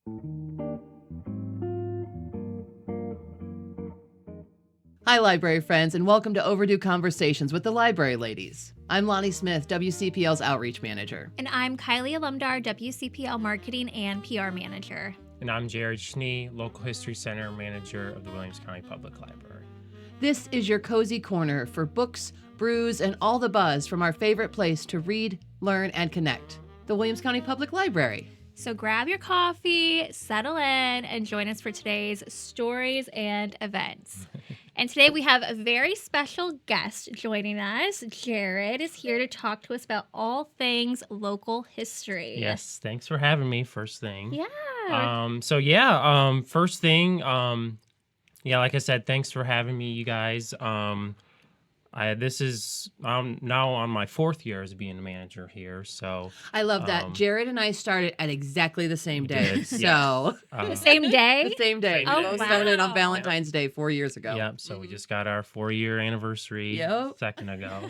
Hi, library friends, and welcome to Overdue Conversations with the Library Ladies. I'm Lonnie Smith, WCPL's Outreach Manager. And I'm Kylie Alumdar, WCPL Marketing and PR Manager. And I'm Jared Schnee, Local History Center Manager of the Williams County Public Library. This is your cozy corner for books, brews, and all the buzz from our favorite place to read, learn, and connect, the Williams County Public Library. So grab your coffee, settle in, and join us for today's stories and events. And today we have a very special guest joining us. Jared is here to talk to us about all things local history. Yes, thanks for having me, first thing. Yeah. First thing, like I said, thanks for having me, you guys. I'm now on my fourth year as being a manager here, so I love that. Jared and I started at exactly the same day. did, So The same day? the same day. Oh, We both wow. started on Valentine's Day 4 years ago. Yep. So we just got our 4-year anniversary Yep. a second ago.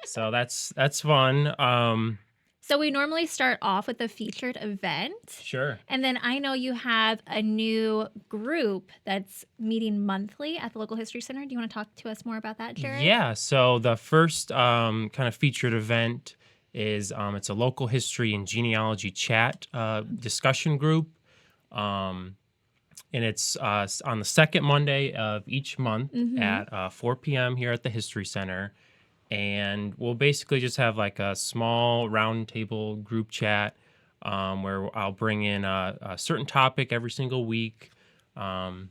So that's fun. So we normally start off with a featured event. Sure. And then I know you have a new group that's meeting monthly at the local history center. Do you want to talk to us more about that, Jared? Yeah. So the first kind of featured event is it's a local history and genealogy chat discussion group. And it's on the second Monday of each month at 4 p.m. here at the History Center. And we'll basically just have like a small roundtable group chat where I'll bring in a certain topic every single week to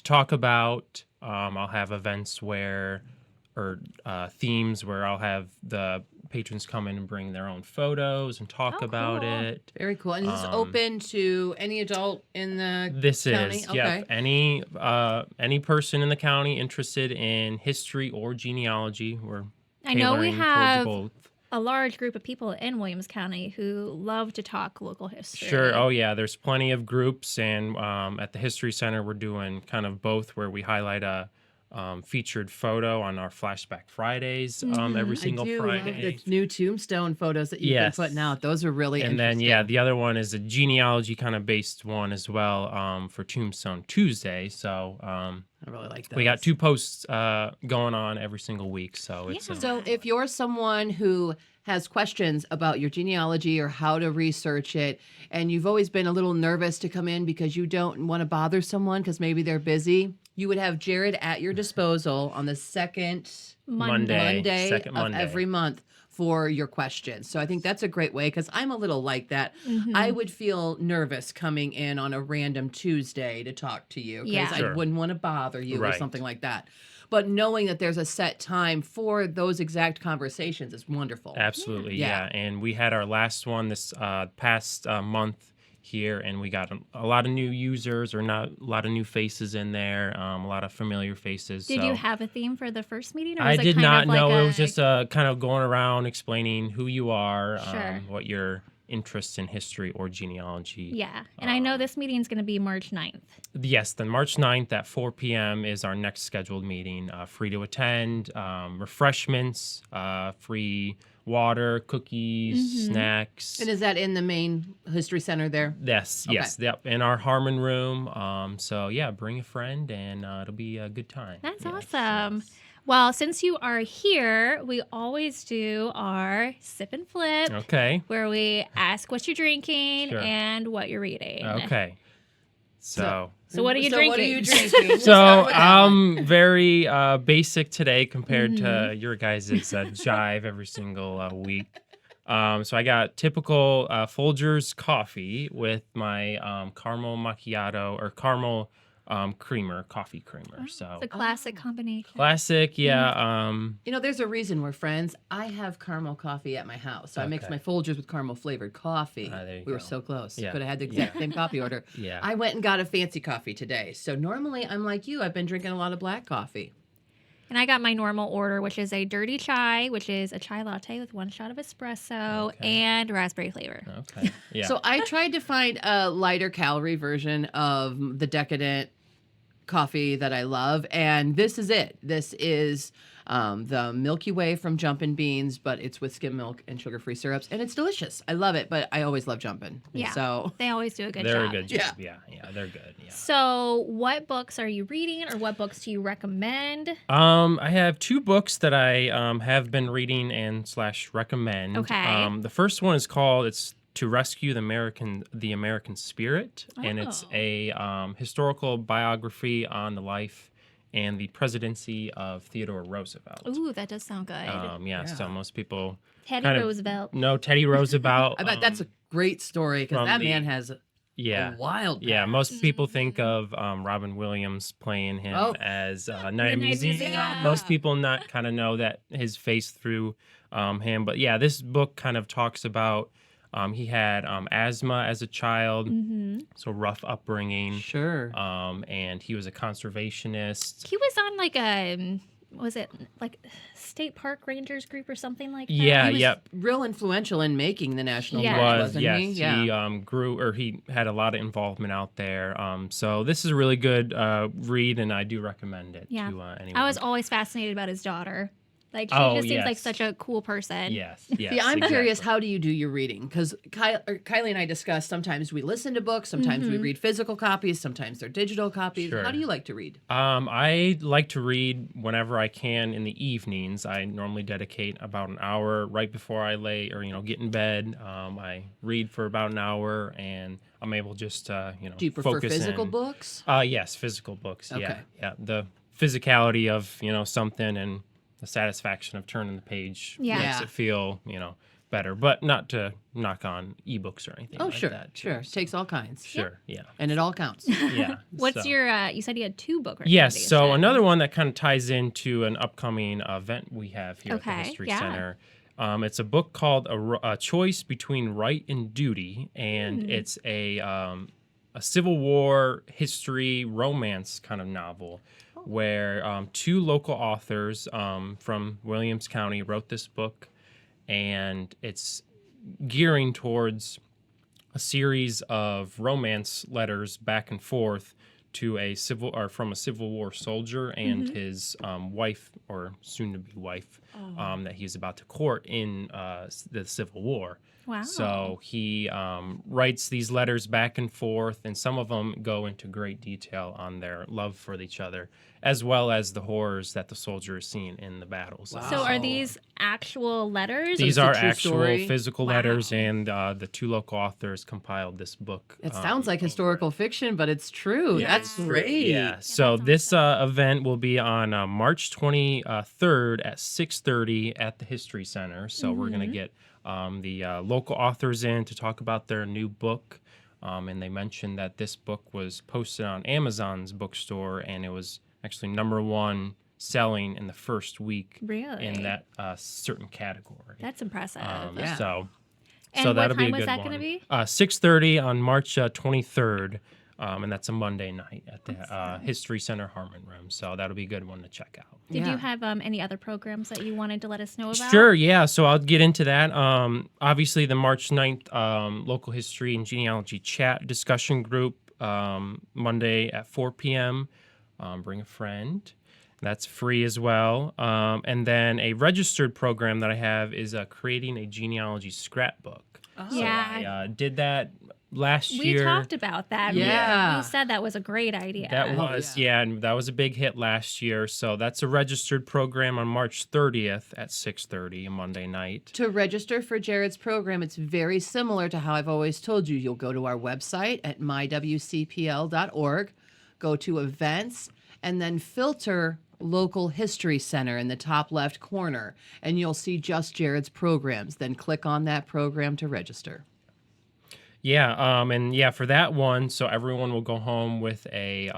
talk about. I'll have events themes where I'll have the patrons come in and bring their own photos and talk about cool. it. Very cool. And is this open to any adult in the This county? is, Okay. any person in the county interested in history or genealogy. We're I know we tailoring towards have both. a large group of people in Williams County who love to talk local history. Sure. Oh, yeah. There's plenty of groups, and at the History Center, we're doing kind of both, where we highlight a featured photo on our Flashback Fridays every single I do Friday. love the new tombstone photos that you've Yes. been putting out. Those are really And interesting. then, the other one is a genealogy kind of based one as well for Tombstone Tuesday. So I really like that. we got 2 posts going on every single week. So it's Yeah. So if you're someone who has questions about your genealogy or how to research it, and you've always been a little nervous to come in because you don't want to bother someone because maybe they're busy, you would have Jared at your disposal on the second Monday second of Monday. every month for your questions. So I think that's a great way, because I'm a little like that. I would feel nervous coming in on a random Tuesday to talk to you, because Yeah. I Sure. wouldn't want to bother you or Right. something like that. But knowing that there's a set time for those exact conversations is wonderful. Absolutely, Yeah. yeah. And we had our last one this past month here, and we got a lot of new users, or not a lot of new faces in there, a lot of familiar faces. Did so you have a theme for the first meeting? Or I was it did kind not of like know. It a- was just kind of going around explaining who you are, Sure. what your interests in history or genealogy. Yeah. And I know this meeting is going to be March 9th. Yes, then March 9th at 4 p.m. is our next scheduled meeting. Free to attend, refreshments, free water, cookies, snacks. And is that in the main history center there? Yes, yep, in our Harmon room. So yeah, bring a friend, and it'll be a good time. That's Yes, awesome. yes. Well, since you are here, we always do our sip and flip, Okay. where we ask what you're drinking Sure. and what you're reading. Okay. So So what are you So drinking? what are you drinking? We'll So start with that one. I'm very basic today compared to your guys' jive every single week. So I got typical Folgers coffee with my caramel macchiato, or caramel coffee creamer. So It's a classic combination. classic, yeah. You know, there's a reason we're friends. I have caramel coffee at my house. So I mix Okay. my Folgers with caramel flavored coffee. There you We were go. so close. Yeah. Could have had the exact same coffee order. Yeah. I went and got a fancy coffee today. So normally I'm like you. I've been drinking a lot of black coffee. And I got my normal order, which is a dirty chai, which is a chai latte with 1 shot of espresso and raspberry flavor. Okay. Yeah. So I tried to find a lighter calorie version of the decadent coffee that I love, and this is it. This is the Milky Way from Jumpin' Beans, but it's with skim milk and sugar-free syrups, and it's delicious. I love it, but I always love Jumpin'. Yeah. So They always do a good They're job. a good job. Yeah, they're good. Yeah. So, what books are you reading, or what books do you recommend? I have 2 books that I have been reading and / recommend. Okay. The first one is called "It's to Rescue the American Spirit," and it's Oh. a historical biography on the life and the presidency of Theodore Roosevelt. Ooh, that does sound good. So most people Teddy kind of Roosevelt. know Teddy Roosevelt. I bet that's a great story because from that the- man has yeah. a wild Yeah, past. most people think of Robin Williams playing him Oh. as Night Night of Museum. Museum. Most people not kind of know that his face through him. But yeah, this book kind of talks about he had asthma as a child, so rough upbringing. Sure. And he was a conservationist. He was on like a, was it like State Park Rangers group or something like that? Yeah, He was yep. real influential in making the national Yes. He park, was, wasn't yes. he? Yeah. He he had a lot of involvement out there. So this is a really good read, and I do recommend it Yeah. to anyone. I was always fascinated about his daughter. Like, she Oh, just seems like yes. such a cool person. Yes, yes. See, I'm curious, exactly. how do you do your reading? Because Kylie and I discussed sometimes we listen to books, sometimes we read physical copies, sometimes they're digital copies. Sure. How do you like to read? I like to read whenever I can in the evenings. I normally dedicate about an hour right before I lay or get in bed. I read for about an hour, and I'm able just to Do you prefer focus physical in. books? Yes, physical books. Okay. Yeah. The physicality of something and the satisfaction of turning the page Yeah. makes Yeah. it feel better, but not to knock on ebooks or anything. Oh, like sure, that, too. sure. Takes all kinds. Sure. Yeah. And it all counts. Yeah. What's so. your, you said you had 2 book Yes, recommendations. so another one that kind of ties into an upcoming event we have here at the Okay, History yeah. Center. It's a book called a Choice Between Right and Duty, and it's a Civil War history romance kind of novel where 2 local authors from Williams County wrote this book, and it's gearing towards a series of romance letters back and forth to from a Civil War soldier and his wife or soon-to-be wife that he's about to court in the Civil War. Wow. So he writes these letters back and forth, and some of them go into great detail on their love for each other, as well as the horrors that the soldier is seeing in the battles. Wow. So are these actual letters? These it's a are true actual story? physical Wow. letters, and the 2 local authors compiled this book. It sounds like historical fiction, but it's true. Yeah, That's it's true. great. Yeah. So sounds this fun. event will be on March 23rd at 6:30 at the History Center. So we're going to get the local authors in to talk about their new book. And they mentioned that this book was posted on Amazon's bookstore, and it was actually #1 selling in the first week Really? in that certain category. That's impressive. Yeah. So And so what that'll be time a was good that one. gonna be? 6:30 on March 23rd, and that's a Monday night at the History Center Harmon Room. So that'll be a good one to check out. Did Yeah. you have any other programs that you wanted to let us know about? Sure, yeah. So I'll get into that. Obviously, the March 9th Local History and Genealogy Chat discussion group, Monday at 4 p.m. Bring a friend. That's free as well. And then a registered program that I have is creating a genealogy scrapbook. Oh. Yeah. So I did that last We year. talked about that. Yeah. You said that was a great idea. That Oh, was, yeah. yeah, and that was a big hit last year. So that's a registered program on March 30th at 6:30, a Monday night. To register for Jared's program, it's very similar to how I've always told you. You'll go to our website at mywcpl.org, go to events, and then filter Local History Center in the top left corner, and you'll see just Jared's programs. Then click on that program to register. Yeah, and yeah, for that one, so everyone will go home with a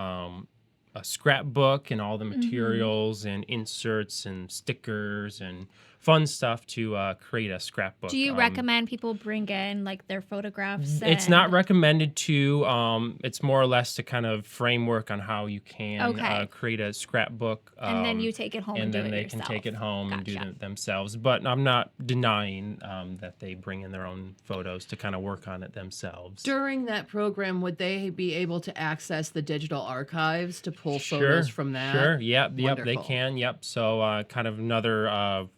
scrapbook and all the materials and inserts and stickers and fun stuff to create a scrapbook. Do you recommend people bring in like their photographs? It's not recommended to. It's more or less to kind of framework on how you can create a scrapbook. And then you take it home and do it then they yourself. can take it home and do Gotcha. it themselves. But I'm not denying that they bring in their own photos to kind of work on it themselves. During that program, would they be able to access the digital archives to pull Sure, photos from that? Sure. Yep. They Wonderful. can. Yep. So kind of another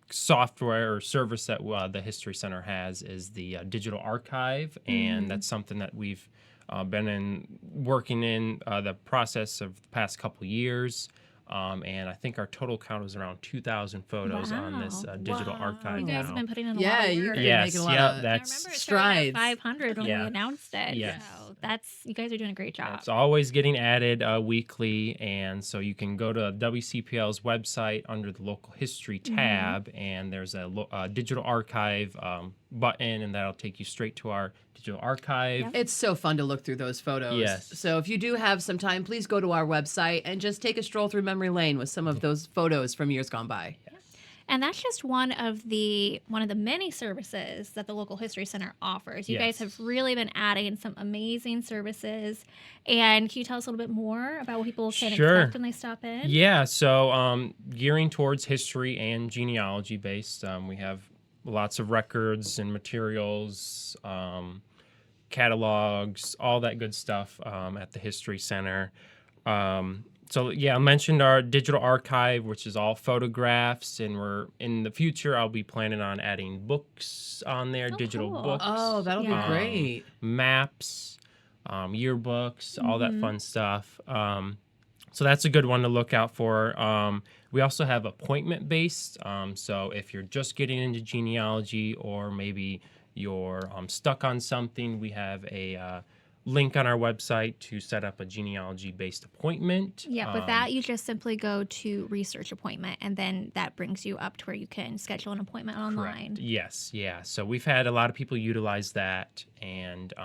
software or service that the History Center has is the digital archive, and that's something that we've been working in the process of the past couple years. And I think our total count was around 2,000 photos on this digital archive. You guys now. have been putting in a Yeah, lot of you've work. been Yes, making a lot yeah, of I that's remember it started at strides. 500 when we Yeah. announced it. Yes. So you guys are doing a great job. It's always getting added weekly, and so you can go to WCPL's website under the local history tab, and there's a digital archive button, and that'll take you straight to our digital archive. Yep. It's so fun to look through those photos. Yes. So if you do have some time, please go to our website and just take a stroll through memory lane with some of those photos from years gone by. And that's just one of the many services that the local history center offers. You guys have really been adding some amazing services. And can you tell us a little bit more about what people can expect when they stop in? Yeah, so gearing towards history and genealogy based, we have lots of records and materials, catalogs, all that good stuff at the History Center. So I mentioned our digital archive, which is all photographs, and we're in the future. I'll be planning on adding books on there, digital cool. books. Oh, that'll be great. Maps, yearbooks, all that fun stuff. So that's a good one to look out for. We also have appointment based. So if you're just getting into genealogy, or maybe you're stuck on something, we have a link on our website to set up a genealogy-based appointment. Yeah, with that, you just simply go to research appointment, and then that brings you up to where you can schedule an appointment online. Correct. Yes, yeah. So we've had a lot of people utilize that, and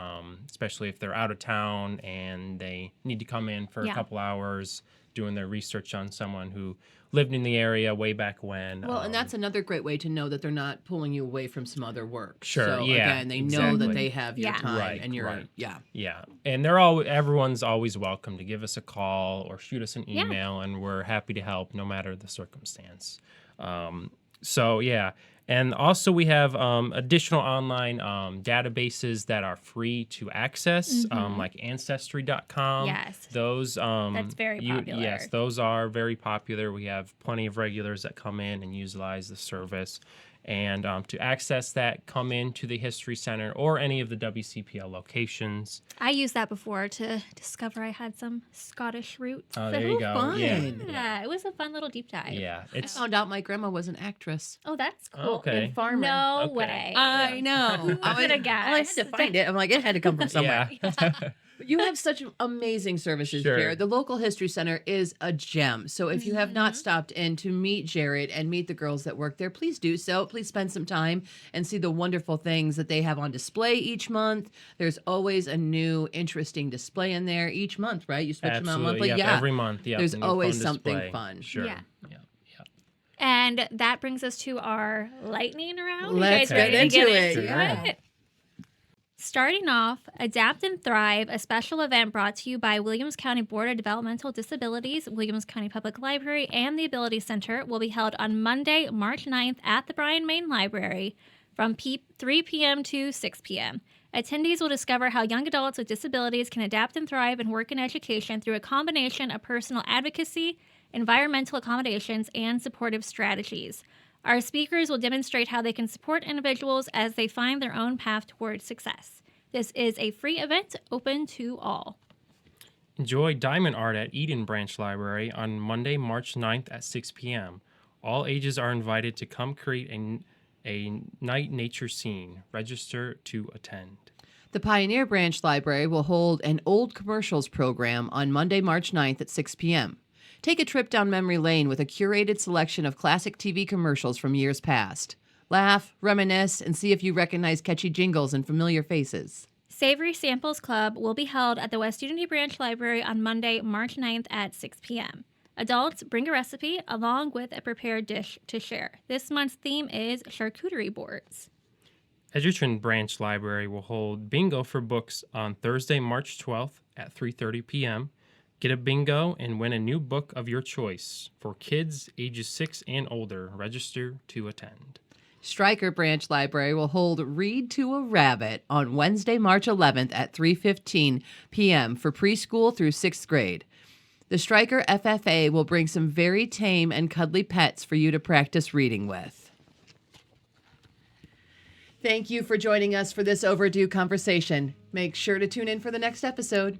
especially if they're out of town and they need to come in for a couple hours doing their research on someone who lived in the area way back when. Well, and that's another great way to know that they're not pulling you away from some other work. Sure, So yeah, again, they know that they have your Yeah. time Right, and you're right. yeah. Yeah, and everyone's always welcome to give us a call or shoot us an email, and we're happy to help no matter the circumstance. And also we have additional online databases that are free to access, like Ancestry.com. Yes. Those That's very popular. Yes, those are very popular. We have plenty of regulars that come in and utilize the service. And to access that, come into the History Center or any of the WCPL locations. I used that before to discover I had some Scottish roots. Oh, there you go. fun. Yeah, it was a fun little deep dive. Yeah, I found out my grandma was an actress. Oh, that's cool. Okay. Farmer. No Okay. way. I know. Who would have guessed? I had to find it. I'm like, it had to come from somewhere. Yeah. But you have such amazing services, Sure. Jared. The local history center is a gem. So if you have not stopped in to meet Jared and meet the girls that work there, please do so. Please spend some time and see the wonderful things that they have on display each month. There's always a new interesting display in there each month, right? You switch them out monthly. Yep, Yeah. every month. Yep, There's a new always fun something display. fun. Sure. Yeah. Yeah. And that brings us to our lightning round. Let's you guys get ready to into get it. Yeah. it? Starting off, Adapt and Thrive, a special event brought to you by Williams County Board of Developmental Disabilities, Williams County Public Library, and the Ability Center will be held on Monday, March 9th at the Bryan Main Library from 3 p.m. to 6 p.m. Attendees will discover how young adults with disabilities can adapt and thrive in work and education through a combination of personal advocacy, environmental accommodations, and supportive strategies. Our speakers will demonstrate how they can support individuals as they find their own path towards success. This is a free event open to all. Enjoy diamond art at Eden Branch Library on Monday, March 9th at 6 p.m. All ages are invited to come create a night nature scene. Register to attend. The Pioneer Branch Library will hold an old commercials program on Monday, March 9th at 6 p.m. Take a trip down memory lane with a curated selection of classic TV commercials from years past. Laugh, reminisce, and see if you recognize catchy jingles and familiar faces. Savory Samples Club will be held at the West Unity Branch Library on Monday, March 9th at 6 p.m. Adults bring a recipe along with a prepared dish to share. This month's theme is charcuterie boards. Edgerton Branch Library will hold bingo for books on Thursday, March 12th at 3:30 p.m. Get a bingo and win a new book of your choice for kids ages 6 and older. Register to attend. Stryker Branch Library will hold Read to a Rabbit on Wednesday, March 11th at 3:15 p.m. for preschool through 6th grade. The Stryker FFA will bring some very tame and cuddly pets for you to practice reading with. Thank you for joining us for this Overdue conversation. Make sure to tune in for the next episode.